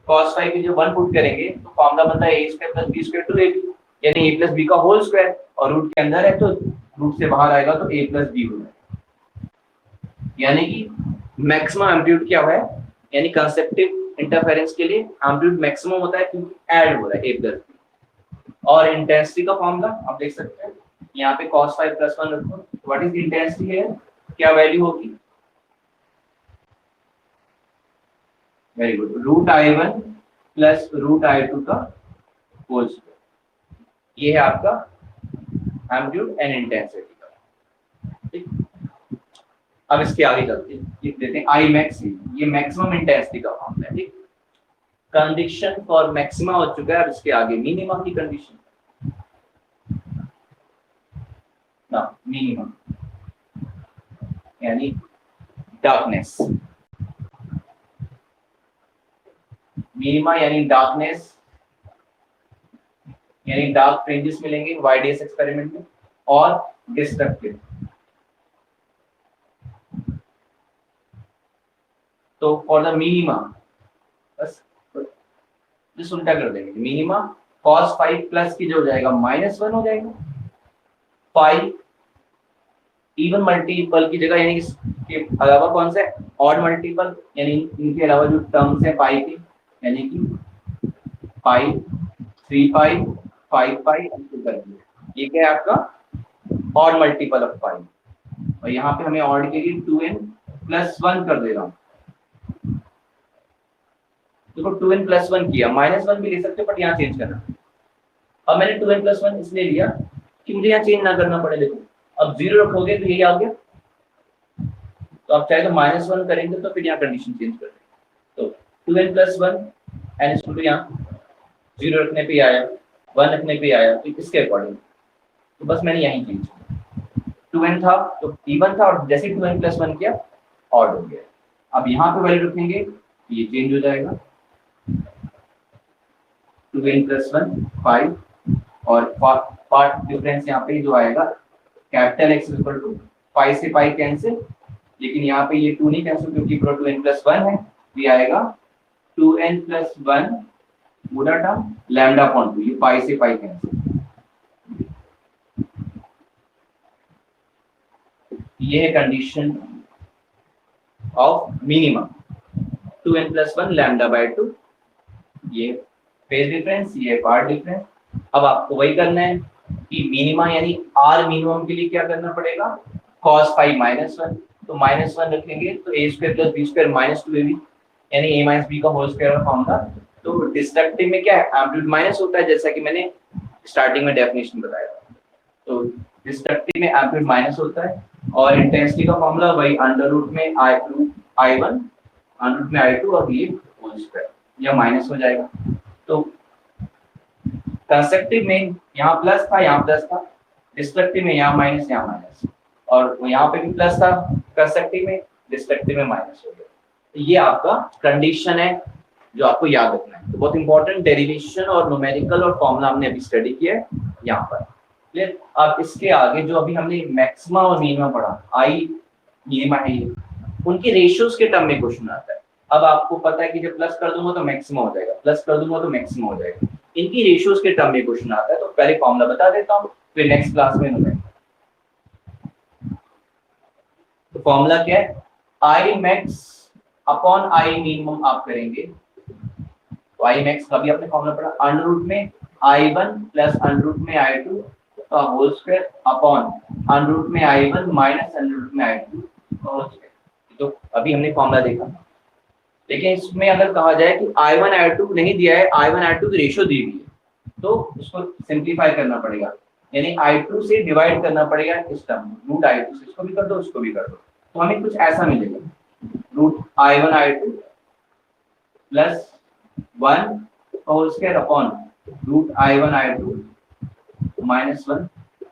cos 5 की जो 1 पुट करेंगे तो फॉर्मूला बनता है a² + b² टू ab, यानी a + b का होल स्क्वायर, और रूट के अंदर है तो रूट से बाहर आएगा तो a + b हो जाएगा। यानी कि मैक्सिमम एम्पलीट्यूड क्या है, यानी कंसेप्टिव इंटरफेरेंस के लिए एम्पलीट्यूड मैक्सिमम होता है क्योंकि ऐड हो रहा है a + b। और इंटेंसिटी का फॉर्मूला आप देख सकते हैं, यहाँ पे cos 5 + 1 रखो, व्हाट इज इंटेंसिटी है, क्या वैल्यू होगी, वेरी गुड, √I1 + √I2 का होल स्क्वायर। ये है आपका एम्पलीट्यूड एंड इंटेंसिटी का। ठीक, अब इसके आगे चलते हैं, लिख देते हैं I max, ये मैक्सिमम इंटेंसिटी का फॉर्मूला है। ठीक, कंडीशन फॉर मैक्सिमा हो चुका है, अब इसके आगे मिनिमा की कंडीशन ना, मिनिमा यानी डार्कनेस, मिनिमा यानी डार्कनेस, यानी डार्क फ्रिंजेस मिलेंगे YDS एक्सपेरिमेंट में, और डिस्ट्रक्टिव। तो फॉर द मिनिमा बस जिस उल्टा कर देंगे, मिनिमा cos 5 प्लस की जो हो जाएगा -1 हो जाएगा, 5 इवन मल्टीपल की जगह, यानी इसके अलावा कौन सा है, ऑड मल्टीपल, यानी इनके अलावा जो टर्म्स है पाई के, यानी कि पाई, 3 पाई, 5 पाई, ये क्या है आपका ऑड मल्टीपल ऑफ पाई। और यहाँ पे हमें ऑड के लिए 2n + 1 कर दे रहा हूँ। देखो 2n + 1 किया, -1 भी ले सकते हो बट यहाँ चेंज करना। अब मैंने 2n + 1 इसलिए लिया कि मुझे यहाँ चेंज ना करना पड़े। देखो अब 0 रखोगे तो यही आ गया, तो आप चाहे तो -1 करेंगे तो फिर यहाँ कंडीशन चेंज कर देंगे। तो 2n + 1 एन इक्वल टू यहाँ 0 रखने पे आया, 1 रखने पे आया, तो इसके अकॉर्डिंग तो बस मैंने यही चेंज किया। 2n था तो इवन था, और जैसे 2n + 1 किया ऑड हो गया। अब यहाँ पे वैल्यू रखेंगे तो ये चेंज हो जाएगा, 2n + 1 5, और पार्ट डिफरेंस यहाँ पे जो आएगा कैपिटल X इक्वल टू पाई से पाई कैंसिल, लेकिन यहाँ पे ये 2 नहीं कैंसिल क्योंकि 2n + 1 है, ये आएगा 2n + 1 पूरा टर्म λ/2, ये पाई से पाई कैंसिल। ये है कंडीशन ऑफ मिनिमम, 2n + 1 λ/2, ये फेज डिफरेंस, ये पार्ट डिफरेंस। अब आपको वही करना है कि मिनिमा यानी r मिनिमम के लिए क्या करना पड़ेगा, cos 5 -1, तो -1 रखेंगे तो a² + b² -2ab, यानी a - b का होल स्क्वायर का फॉर्मूला। तो डिस्ट्रक्टिव में क्या है, एम्पलीट्यूड माइनस होता है, जैसा कि मैंने स्टार्टिंग में डेफिनेशन बताया। तो डिस्ट्रक्टिव में एम्पलीट्यूड माइनस होता है, और इंटेंसिटी का फॉर्मूला वही √I1 √I2 और ये होल स्क्वायर, यह माइनस हो जाएगा। तो कंस्ट्रक्टिव में यहाँ प्लस था, यहाँ प्लस था, डिस्ट्रक्टिव में यहाँ माइनस, यहाँ माइनस, और यहाँ पे भी प्लस था कंस्ट्रक्टिव में, डिस्ट्रक्टिव में माइनस हो गया। तो ये आपका कंडीशन है जो आपको याद रखना है। तो बहुत इंपॉर्टेंट डेरिवेशन और न्यूमेरिकल और फॉर्मूला हमने अभी स्टडी किया है यहाँ पर। क्लियर? अब इसके आगे जो अभी हमने मैक्सिमा और मिनिमा पढ़ा, आई मिनिमा है, ये उनके रेशियोज के टर्म में क्वेश्चन आता है। अब आपको पता है कि जब प्लस कर दूंगा तो मैक्सिमा हो जाएगा, प्लस कर दूंगा तो मैक्सिमा हो जाएगा, इनकी रेशियोज के टर्म में क्वेश्चन आता है। तो पहले फॉर्मूला बता देता हूँ, फिर नेक्स्ट क्लास में होगा। तो फॉर्मूला क्या है, I max upon I minimum आप करेंगे, तो आई मैक्स का भी आपने फॉर्मूला पढ़ा, अंडर में I1 प्लस अंडर में I2 का होल स्क्वायर अपॉन अंडर में I1 माइनस अंडर में I2 का होल स्क्वायर। तो अभी हमने फॉर्मूला देखा, लेकिन इसमें अगर कहा जाए कि I1 I2 नहीं दिया है, I1 I2 की रेशियो दी हुई है, तो उसको सिंपलीफाई करना पड़ेगा, यानी I2 से डिवाइड करना पड़ेगा इस टर्म, √I2 से इसको भी कर दो, उसको भी कर दो, तो हमें कुछ ऐसा मिलेगा, √I1 I2 plus 1 whole square upon √I1 I2 minus 1।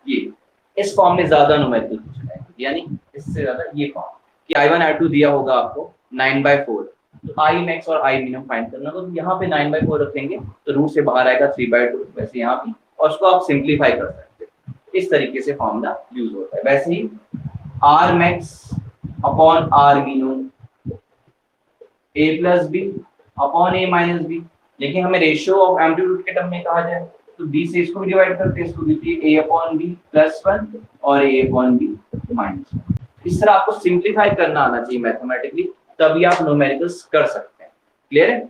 ये इस फॉर्म में ज्यादा न्यूमेरिकल पूछना है, यानी इससे ज्यादा ये फॉर्म कि I1 I2 दिया होगा आपको 9/4, तो आई मैक्स और आई मिनिमम फाइंड करना, तो यहाँ पे 9/4 रखेंगे तो रूट से बाहर आएगा 3/2, वैसे यहाँ भी, और उसको आप सिंप्लीफाई कर सकते हैं। इस तरीके से फॉर्मूला यूज होता है। वैसे ही R max upon R minimum A plus B upon A minus B, लेकिन हमें रेशियो ऑफ एम्पलीट्यूड के टर्म में कहा जाए तो बी से इसको भी डिवाइड करते हैं, इसको भी ए अपॉन बी प्लस 1 और ए अपॉन बी माइनस 1। इस तरह आपको सिंप्लीफाई करना आना चाहिए मैथमेटिकली, तभी आप न्यूमेरिकल्स कर सकते हैं। क्लियर है?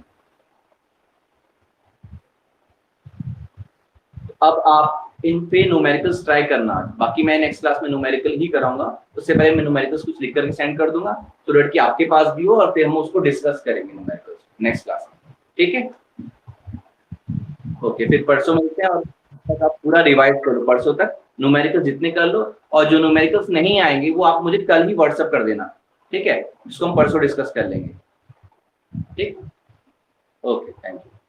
अब आप इन पे न्यूमेरिकल्स ट्राई करना, बाकी मैं नेक्स्ट क्लास में न्यूमेरिकल ही कराऊंगा, उससे पहले मैं न्यूमेरिकल्स कुछ लिख करके सेंड कर दूंगा तो लड़की आपके पास भी हो, और फिर हम उसको डिस्कस करेंगे न्यूमेरिकल्स नेक्स्ट क्लास में। ठीक है? ओके, फिर परसों मिलते हैं, और आप पूरा रिवाइज करो परसों तक, न्यूमेरिकल जितने कर लो, और जो न्यूमेरिकल्स नहीं आएंगे वो आप मुझे कल ही व्हाट्सएप कर देना, ठीक है, जिसको हम परसों डिस्कस कर लेंगे। ठीक, ओके, थैंक यू।